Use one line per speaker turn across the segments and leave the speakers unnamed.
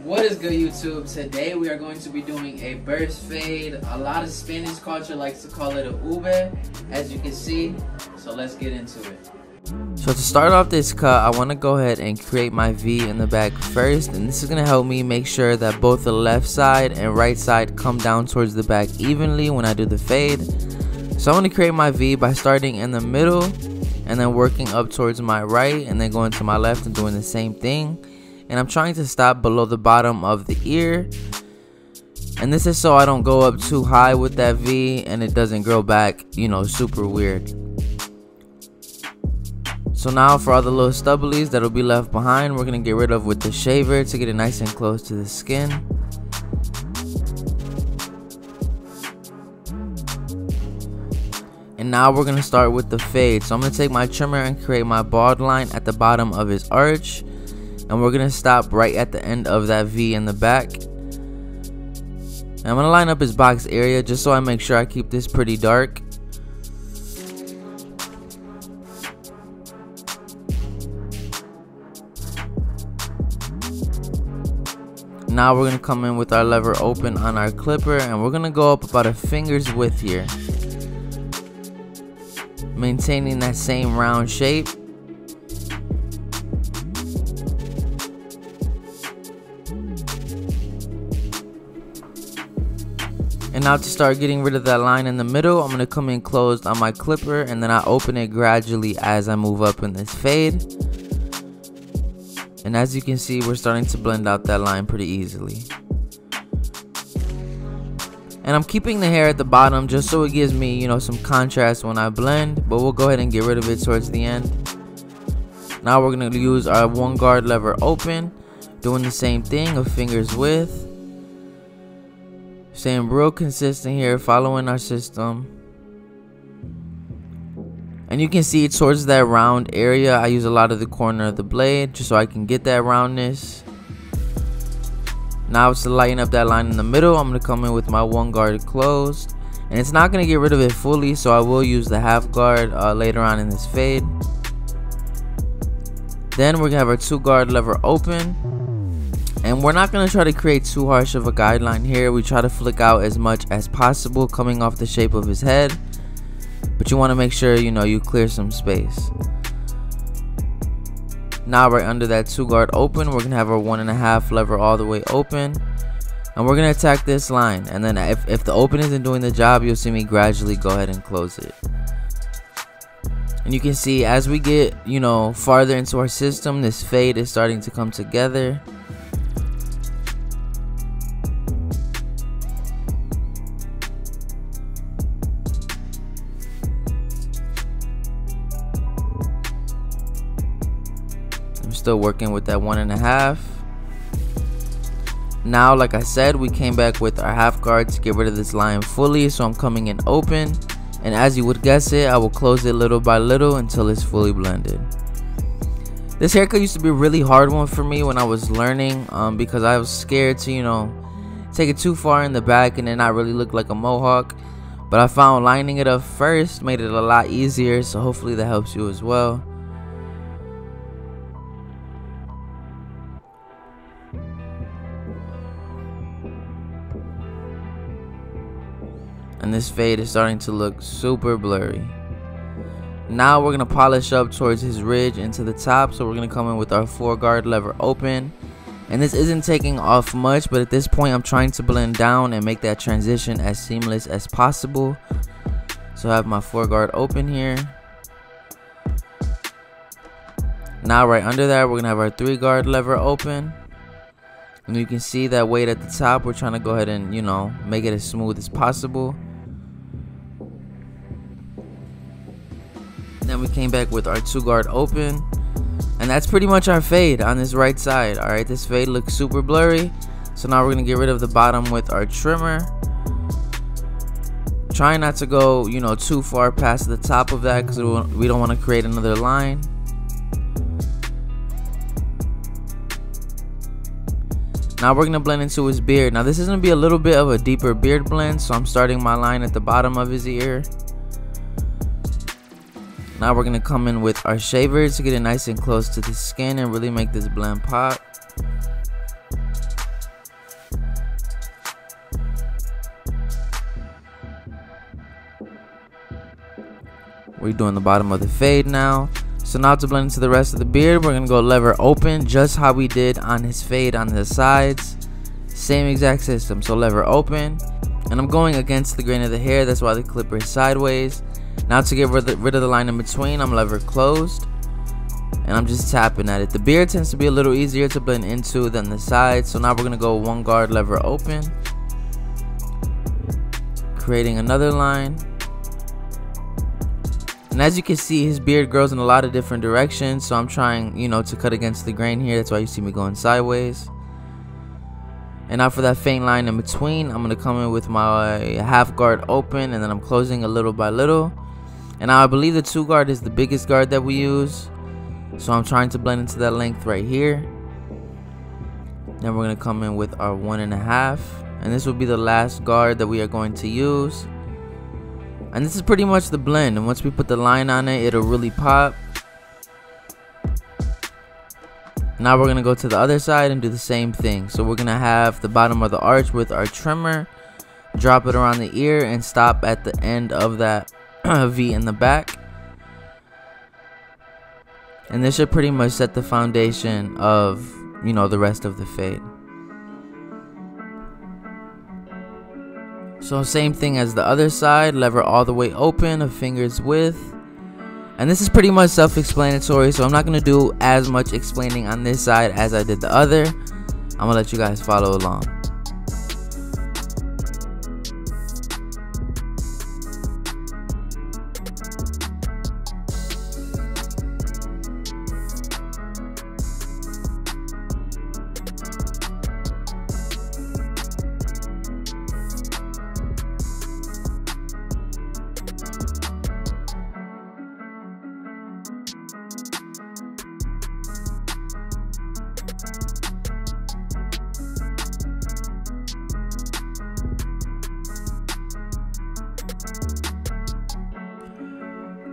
What is good, YouTube? Today we are going to be doing a burst fade. A lot of Spanish culture likes to call it a ube, as you can see. So let's get into it.
So to start off this cut, I want to go ahead and create my V in the back first, and this is going to help me make sure that both the left side and right side come down towards the back evenly when I do the fade. So I'm going to create my V by starting in the middle and then working up towards my right and then going to my left and doing the same thing. And I'm trying to stop below the bottom of the ear, and this is so I don't go up too high with that V and it doesn't grow back, you know, super weird. So now for all the little stubblies that'll be left behind, we're gonna get rid of with the shaver to get it nice and close to the skin. And now we're gonna start with the fade. So I'm gonna take my trimmer and create my bald line at the bottom of his arch, and we're gonna stop right at the end of that V in the back. And I'm gonna line up his box area just so I make sure I keep this pretty dark. Now we're gonna come in with our lever open on our clipper, and we're gonna go up about a finger's width here, maintaining that same round shape. And now to start getting rid of that line in the middle, I'm going to come in closed on my clipper, and then I open it gradually as I move up in this fade. And as you can see, we're starting to blend out that line pretty easily. And I'm keeping the hair at the bottom just so it gives me, you know, some contrast when I blend, but we'll go ahead and get rid of it towards the end. Now we're going to use our one guard lever open, doing the same thing, a finger's width. Staying real consistent here, following our system. And you can see towards that round area, I use a lot of the corner of the blade just so I can get that roundness. Now it's to lighten up that line in the middle. I'm going to come in with my one guard closed, and it's not going to get rid of it fully, so I will use the half guard later on in this fade. Then we're going to have our two guard lever open. And we're not going to try to create too harsh of a guideline here. We try to flick out as much as possible coming off the shape of his head. But you want to make sure, you know, you clear some space. Now right under that two guard open, we're going to have our 1.5 lever all the way open. And we're going to attack this line. And then if the open isn't doing the job, you'll see me gradually go ahead and close it. And you can see as we get, you know, farther into our system, this fade is starting to come together. Still working with that 1.5. Now, like I said, we came back with our half guard to get rid of this line fully, so I'm coming in open, and as you would guess it, I will close it little by little until it's fully blended. This haircut used to be a really hard one for me when I was learning, because I was scared to, you know, take it too far in the back and then not really look like a mohawk. But I found lining it up first made it a lot easier, so hopefully that helps you as well. And this fade is starting to look super blurry. Now we're going to polish up towards his ridge into the top. So we're going to come in with our 4 guard lever open. And this isn't taking off much, but at this point I'm trying to blend down and make that transition as seamless as possible. So I have my 4 guard open here. Now right under that, we're going to have our 3 guard lever open. And you can see that weight at the top. We're trying to go ahead and, you know, make it as smooth as possible. Then we came back with our 2 guard open, and that's pretty much our fade on this right side. All right, this fade looks super blurry, so now we're gonna get rid of the bottom with our trimmer, trying not to go, you know, too far past the top of that because we don't want to create another line. Now we're gonna blend into his beard. Now this is gonna be a little bit of a deeper beard blend, so I'm starting my line at the bottom of his ear. Now we're going to come in with our shaver to get it nice and close to the skin and really make this blend pop. We're doing the bottom of the fade now. So now to blend into the rest of the beard, we're gonna go lever open, just how we did on his fade on the sides. Same exact system. So lever open, and I'm going against the grain of the hair, that's why the clipper is sideways. Now to get rid of the line in between, I'm lever closed, and I'm just tapping at it. The beard tends to be a little easier to blend into than the sides. So now we're gonna go one guard lever open, creating another line. And as you can see, his beard grows in a lot of different directions, so I'm trying, you know, to cut against the grain here. That's why you see me going sideways. And now for that faint line in between, I'm gonna come in with my half guard open, and then I'm closing a little by little. And now I believe the 2 guard is the biggest guard that we use, so I'm trying to blend into that length right here. Then we're gonna come in with our 1.5, and this will be the last guard that we are going to use. And this is pretty much the blend, and once we put the line on it, it'll really pop. Now we're gonna go to the other side and do the same thing. So we're gonna have the bottom of the arch with our trimmer, drop it around the ear, and stop at the end of that V in the back. And this should pretty much set the foundation of, you know, the rest of the fade. So same thing as the other side, lever all the way open, a finger's width. And this is pretty much self-explanatory, so I'm not going to do as much explaining on this side as I did the other. I'm going to let you guys follow along.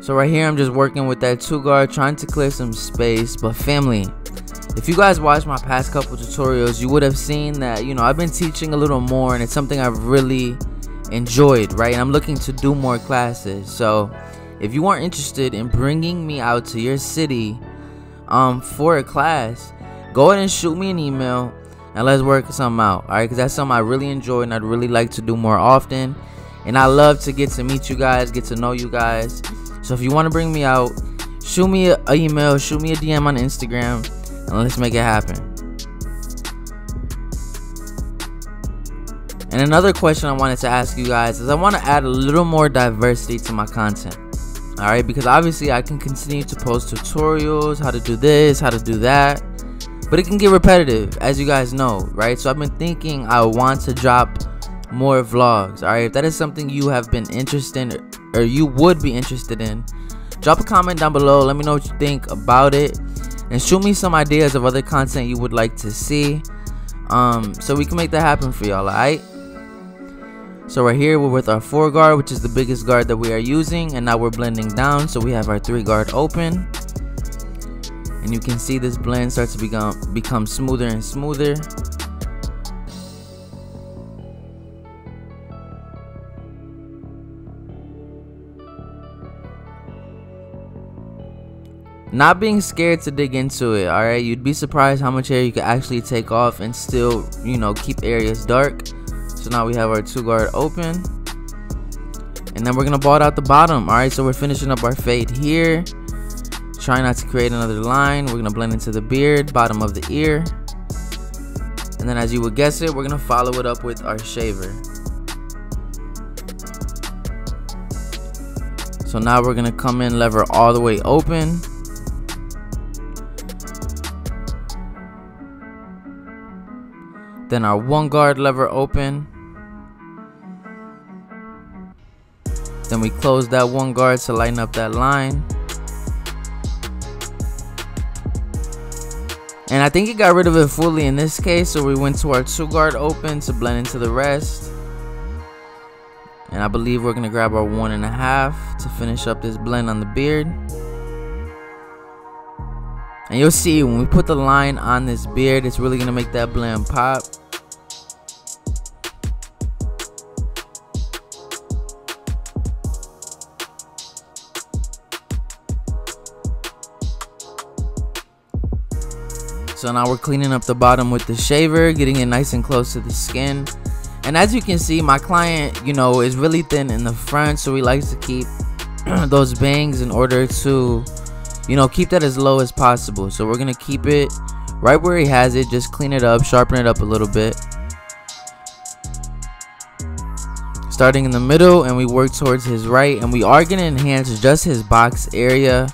So right here I'm just working with that 2 guard, trying to clear some space. But family, if you guys watched my past couple tutorials, you would have seen that, you know, I've been teaching a little more, and it's something I've really enjoyed, right? And I'm looking to do more classes. So if you are interested in bringing me out to your city for a class, go ahead and shoot me an email and let's work something out, all right? Because that's something I really enjoy and I'd really like to do more often. And I love to get to meet you guys, get to know you guys. So if you want to bring me out, shoot me an email, shoot me a DM on Instagram, and let's make it happen. And another question I wanted to ask you guys is I want to add a little more diversity to my content. Alright, because obviously I can continue to post tutorials, how to do this, how to do that, but it can get repetitive, as you guys know, right? So I've been thinking I want to drop more vlogs. Alright, if that is something you have been interested in, or you would be interested in, drop a comment down below. Let me know what you think about it, and shoot me some ideas of other content you would like to see, so we can make that happen for y'all. Alright, so right here we're with our 4 guard, which is the biggest guard that we are using, and now we're blending down. So we have our 3 guard open, and you can see this blend starts to become smoother and smoother. Not being scared to dig into it, alright? You'd be surprised how much hair you can actually take off and still, you know, keep areas dark. So now we have our 2 guard open, and then we're gonna bald out the bottom. Alright, so we're finishing up our fade here. Try not to create another line. We're gonna blend into the beard, bottom of the ear, and then as you would guess it, we're gonna follow it up with our shaver. So now we're gonna come in, lever all the way open. Then our 1 guard lever open. Then we close that 1 guard to lighten up that line. And I think it got rid of it fully in this case, so we went to our 2 guard open to blend into the rest. And I believe we're gonna grab our 1.5 to finish up this blend on the beard. And you'll see when we put the line on this beard, it's really gonna make that blend pop. So now we're cleaning up the bottom with the shaver, getting it nice and close to the skin. And as you can see, my client, you know, is really thin in the front, so he likes to keep those bangs in order to, you know, keep that as low as possible. So we're gonna keep it right where he has it, just clean it up, sharpen it up a little bit. Starting in the middle, and we work towards his right, and we are gonna enhance just his box area.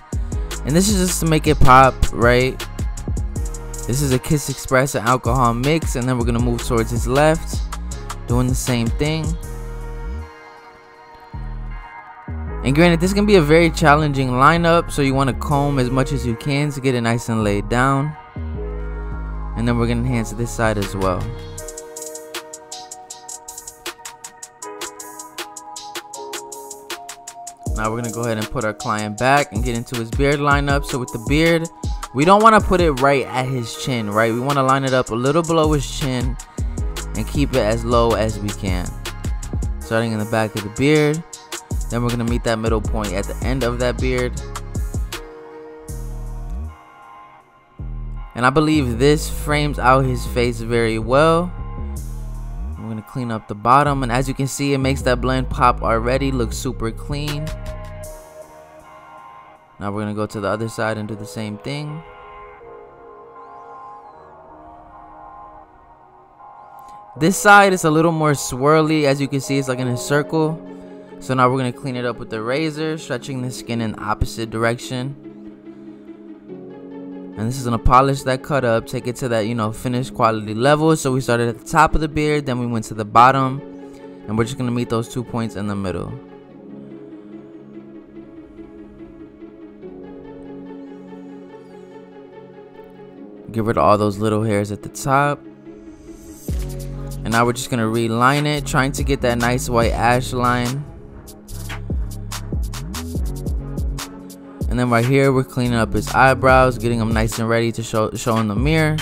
And this is just to make it pop, right? This is a Kiss Express and alcohol mix, and then we're gonna move towards his left, doing the same thing. And granted, this can be a very challenging lineup, so you want to comb as much as you can to get it nice and laid down. And then we're gonna enhance this side as well. Now we're gonna go ahead and put our client back and get into his beard lineup. So with the beard, we don't want to put it right at his chin, right? We want to line it up a little below his chin and keep it as low as we can. Starting in the back of the beard, then we're gonna meet that middle point at the end of that beard. And I believe this frames out his face very well. We're gonna clean up the bottom, and as you can see, it makes that blend pop already, looks super clean. Now we're gonna go to the other side and do the same thing. This side is a little more swirly. As you can see, it's like in a circle. So now we're gonna clean it up with the razor, stretching the skin in the opposite direction. And this is gonna polish that cut up, take it to that, you know, finished quality level. So we started at the top of the beard, then we went to the bottom, and we're just gonna meet those 2 points in the middle. Get rid of all those little hairs at the top. And now we're just gonna reline it, trying to get that nice white ash line. And then right here, we're cleaning up his eyebrows, getting them nice and ready to show in the mirror.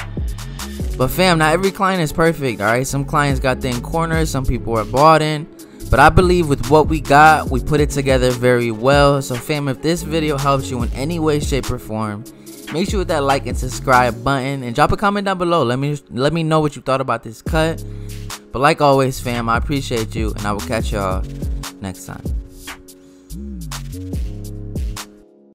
But fam, not every client is perfect, alright? Some clients got thin corners, some people are balding. But I believe with what we got, we put it together very well. So fam, if this video helps you in any way, shape, or form, make sure with that like and subscribe button, and drop a comment down below. Let me know what you thought about this cut. But like always, fam, I appreciate you, and I will catch y'all next time.